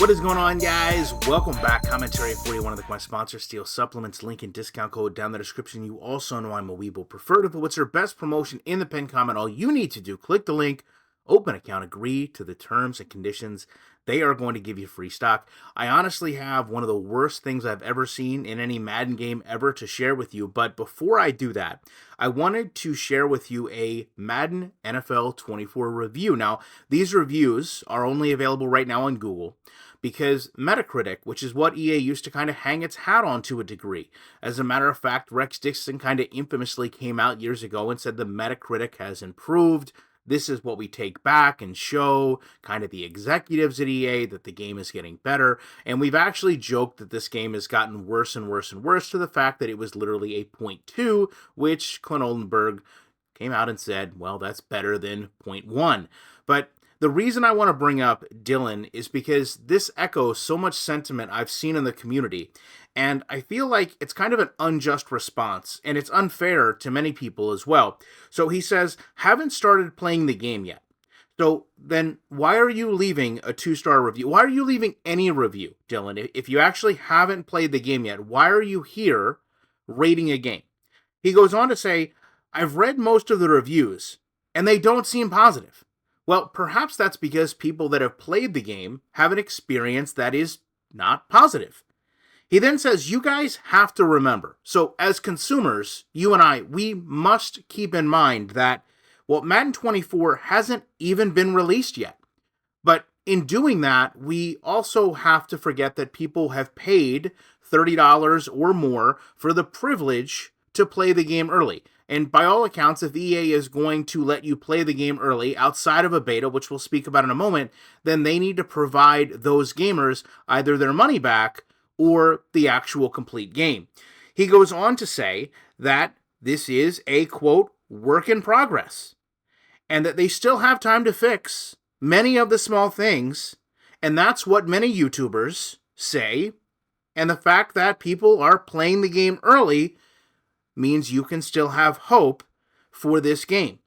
What is going on, guys? Welcome back. Commentary 41 of my sponsor, Steel Supplements. Link and discount code down in the description. You also know I'm a Weeble preferred. If what's their best promotion in the pinned comment, all you need to do, click the link, open account, agree to the terms and conditions. They are going to give you free stock. I honestly have one of the worst things I've ever seen in any Madden game ever to share with you. But before I do that, I wanted to share with you a Madden NFL 24 review. Now, these reviews are only available right now on Google, because Metacritic, which is what EA used to kind of hang its hat on to a degree. As a matter of fact, Rex Dixon kind of infamously came out years ago and said the Metacritic has improved. This is what we take back and show kind of the executives at EA that the game is getting better. And we've actually joked that this game has gotten worse and worse and worse, to the fact that it was literally a 0.2, which Clint Oldenburg came out and said, well, that's better than 0.1. But the reason I want to bring up Dylan is because this echoes so much sentiment I've seen in the community, and I feel like it's kind of an unjust response, and it's unfair to many people as well. So he says, haven't started playing the game yet. So then why are you leaving a 2-star review? Why are you leaving any review, Dylan? If you actually haven't played the game yet, why are you here rating a game? He goes on to say, I've read most of the reviews, and they don't seem positive. Well, perhaps that's because people that have played the game have an experience that is not positive. He then says, you guys have to remember, so as consumers, you and I, we must keep in mind that, well, Madden 24 hasn't even been released yet. But in doing that, we also have to forget that people have paid $30 or more for the privilege to play the game early. And by all accounts, if EA is going to let you play the game early outside of a beta, which we'll speak about in a moment, then they need to provide those gamers either their money back or the actual complete game. He goes on to say that this is a, quote, work in progress, and that they still have time to fix many of the small things, and that's what many YouTubers say, and the fact that people are playing the game early means you can still have hope for this game,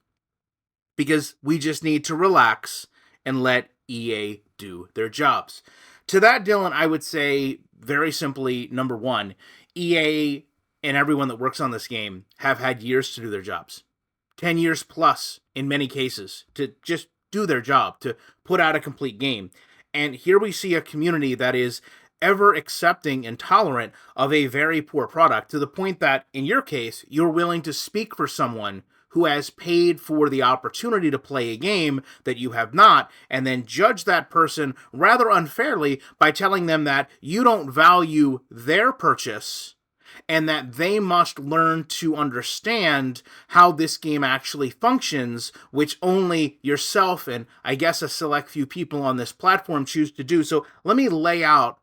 because we just need to relax and let EA do their jobs. To that, Dylan, I would say very simply, number one, EA and everyone that works on this game have had years to do their jobs. 10 years plus in many cases to just do their job, to put out a complete game. And here we see a community that is ever accepting and tolerant of a very poor product, to the point that, in your case, you're willing to speak for someone who has paid for the opportunity to play a game that you have not, and then judge that person rather unfairly by telling them that you don't value their purchase and that they must learn to understand how this game actually functions, which only yourself and I guess a select few people on this platform choose to do. So let me lay out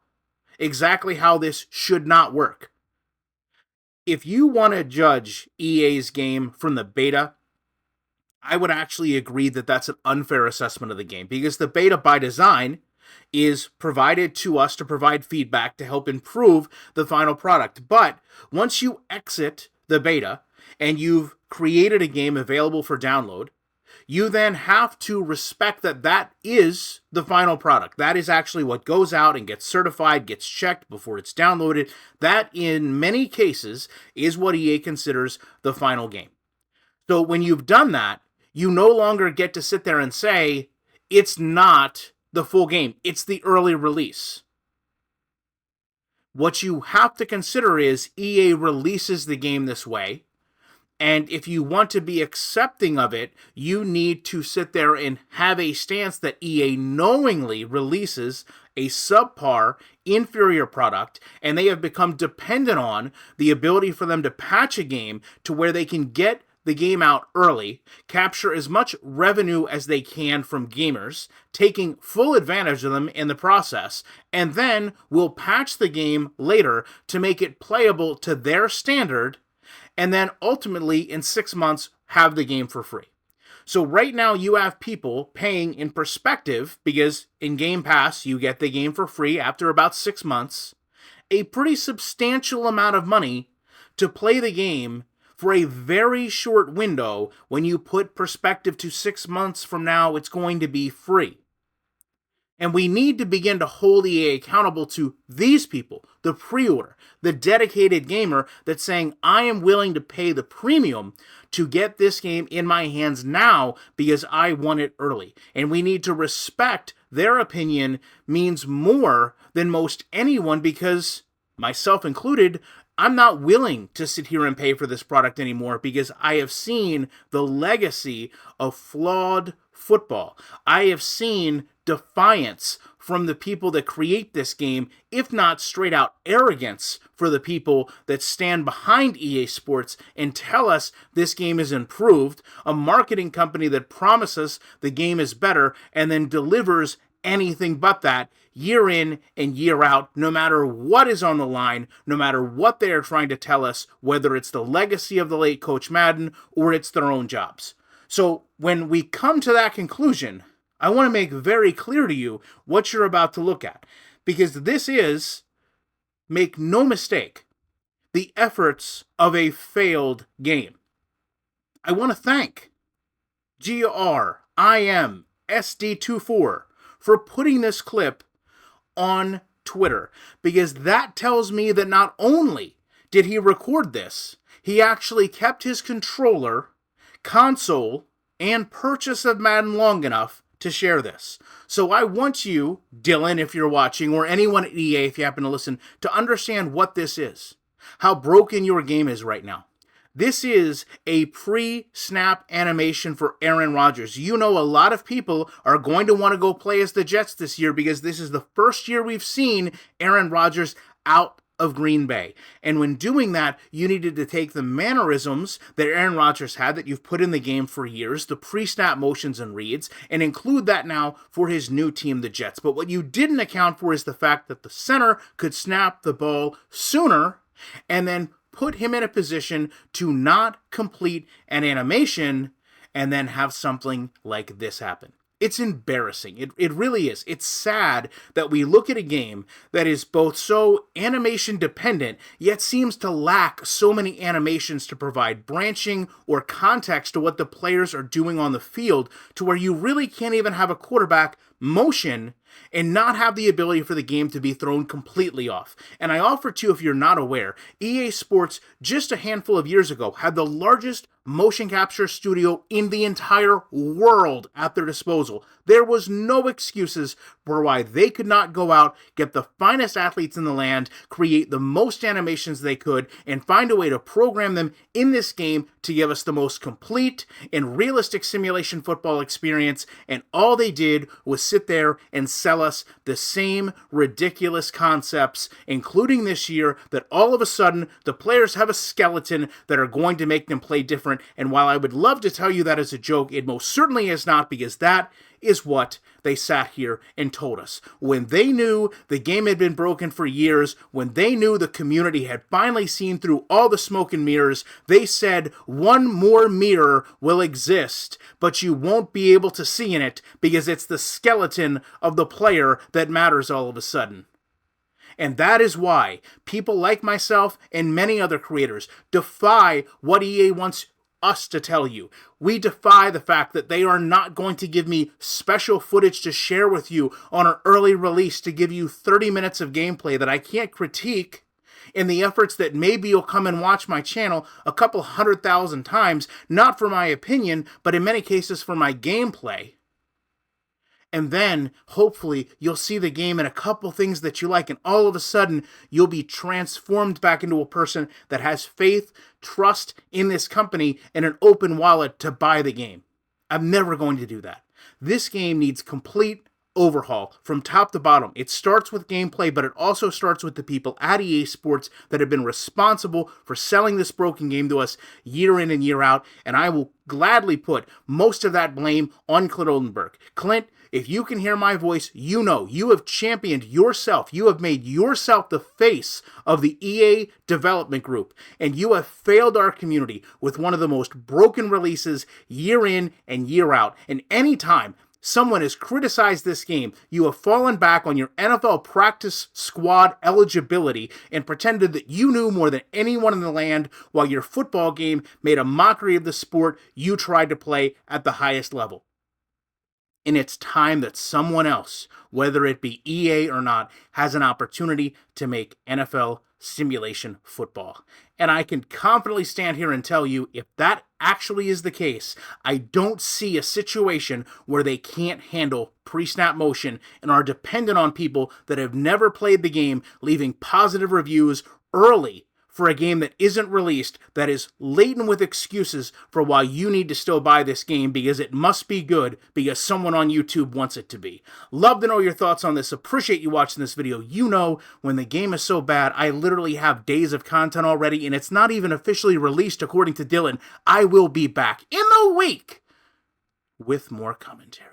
exactly how this should not work. If you want to judge EA's game from the beta, I would actually agree that that's an unfair assessment of the game, because the beta by design is provided to us to provide feedback to help improve the final product. But once you exit the beta and you've created a game available for download, you then have to respect that that is the final product. That is actually what goes out and gets certified, gets checked before it's downloaded. That, in many cases, is what EA considers the final game. So when you've done that, you no longer get to sit there and say, it's not the full game, it's the early release. What you have to consider is EA releases the game this way, and if you want to be accepting of it, you need to sit there and have a stance that EA knowingly releases a subpar, inferior product, and they have become dependent on the ability for them to patch a game to where they can get the game out early, capture as much revenue as they can from gamers, taking full advantage of them in the process, and then will patch the game later to make it playable to their standard, and then ultimately in 6 months have the game for free. So right now you have people paying in perspective, because in Game Pass you get the game for free after about 6 months, a pretty substantial amount of money to play the game for a very short window when you put perspective to 6 months from now it's going to be free. And we need to begin to hold EA accountable to these people, the pre-order, the dedicated gamer that's saying, I am willing to pay the premium to get this game in my hands now because I want it early. And we need to respect their opinion means more than most anyone, because, myself included, I'm not willing to sit here and pay for this product anymore because I have seen the legacy of flawed football. I have seen defiance from the people that create this game, if not straight out arrogance for the people that stand behind EA Sports and tell us this game is improved, a marketing company that promises the game is better and then delivers anything but that year in and year out, no matter what is on the line, no matter what they are trying to tell us, whether it's the legacy of the late Coach Madden or it's their own jobs. So when we come to that conclusion, I want to make very clear to you what you're about to look at, because this is, make no mistake, the efforts of a failed game. I want to thank GRIMSD24 for putting this clip on Twitter, because that tells me that not only did he record this, he actually kept his controller, console, and purchase of Madden long enough to share this. So I want you, Dylan, if you're watching, or anyone at EA if you happen to listen, to understand what this is, how broken your game is right now. This is a pre-snap animation for Aaron Rodgers. You know, a lot of people are going to want to go play as the Jets this year because this is the first year we've seen Aaron Rodgers out of Green Bay. And when doing that, you needed to take the mannerisms that Aaron Rodgers had that you've put in the game for years, the pre-snap motions and reads, and include that now for his new team, the Jets. But what you didn't account for is the fact that the center could snap the ball sooner and then put him in a position to not complete an animation and then have something like this happen. It's embarrassing. It really is. It's sad that we look at a game that is both so animation dependent, yet seems to lack so many animations to provide branching or context to what the players are doing on the field, to where you really can't even have a quarterback motion and not have the ability for the game to be thrown completely off. And I offer to, if you're not aware, EA Sports just a handful of years ago had the largest motion capture studio in the entire world at their disposal. There was no excuses for why they could not go out, get the finest athletes in the land, create the most animations they could, and find a way to program them in this game to give us the most complete and realistic simulation football experience. And all they did was sit there and sell us the same ridiculous concepts, including this year, that all of a sudden the players have a skeleton that are going to make them play different. And while I would love to tell you that as a joke, it most certainly is not, because that is what they sat here and told us. When they knew the game had been broken for years, when they knew the community had finally seen through all the smoke and mirrors, they said one more mirror will exist, but you won't be able to see in it because it's the skeleton of the player that matters all of a sudden. And that is why people like myself and many other creators defy what EA wants us to tell you. We defy the fact that they are not going to give me special footage to share with you on an early release to give you 30 minutes of gameplay that I can't critique in the efforts that maybe you'll come and watch my channel a couple 100,000 times, not for my opinion, but in many cases for my gameplay. And then, hopefully, you'll see the game and a couple things that you like, and all of a sudden, you'll be transformed back into a person that has faith, trust in this company, and an open wallet to buy the game. I'm never going to do that. This game needs complete overhaul from top to bottom. It starts with gameplay, but it also starts with the people at EA Sports that have been responsible for selling this broken game to us year in and year out, and I will gladly put most of that blame on Clint Oldenburg. Clint, if you can hear my voice, you know you have championed yourself. You have made yourself the face of the EA development group, and you have failed our community with one of the most broken releases year in and year out. And anytime someone has criticized this game, you have fallen back on your NFL practice squad eligibility and pretended that you knew more than anyone in the land, while your football game made a mockery of the sport you tried to play at the highest level. And it's time that someone else, whether it be EA or not, has an opportunity to make NFL simulation football. And I can confidently stand here and tell you, if that actually is the case, I don't see a situation where they can't handle pre-snap motion and are dependent on people that have never played the game leaving positive reviews early for a game that isn't released, that is laden with excuses for why you need to still buy this game because it must be good because someone on YouTube wants it to be. Love to know your thoughts on this. Appreciate you watching this video. You know, when the game is so bad, I literally have days of content already, and it's not even officially released according to Dylan. I will be back in the week with more commentary.